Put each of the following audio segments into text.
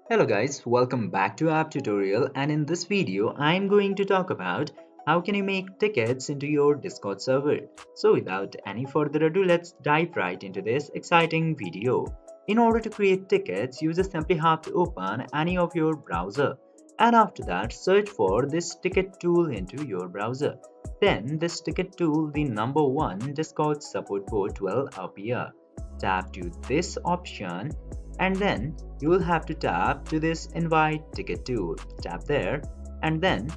Hello guys, welcome back to App Tutorial, and in this video I am going to talk about how can you make tickets into your Discord server. So without any further ado, let's dive right into this exciting video. In order to create tickets, you just simply have to open any of your browser, and after that search for this ticket tool into your browser. Then this ticket tool, the number one Discord support bot, will appear. Tap to this option and then you will have to tap to this invite ticket tool. Tap there and then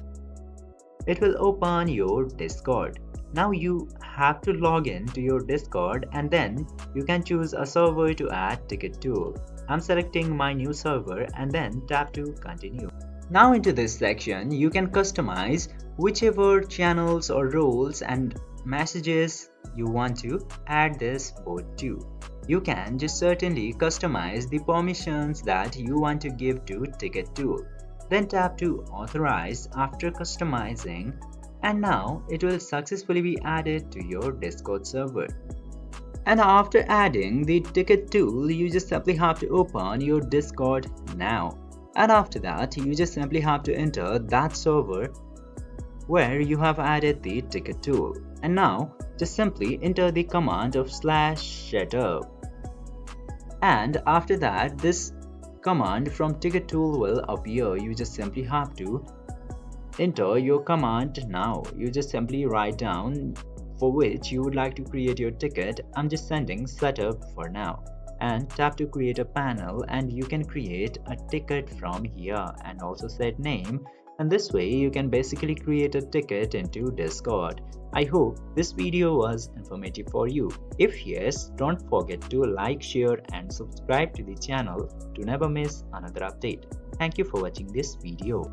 it will open your Discord. Now you have to log in to your Discord and then you can choose a server to add ticket tool. I'm selecting my new server and then tap to continue. Now into this section you can customize whichever channels or roles and messages you want to add this bot to. You can just certainly customize the permissions that you want to give to ticket tool. Then tap to authorize after customizing and now it will successfully be added to your Discord server. And after adding the ticket tool, you just simply have to open your Discord now. And after that, you just simply have to enter that server where you have added the ticket tool. And now just simply enter the command of /setup. And after that, this command from ticket tool will appear. You just simply have to enter your command now. You just simply write down for which you would like to create your ticket. I'm just sending setup for now, and tap to create a panel, and you can create a ticket from here and also set name, and this way you can basically create a ticket into Discord. I hope this video was informative for you. If yes, don't forget to like, share and subscribe to the channel to never miss another update. Thank you for watching this video.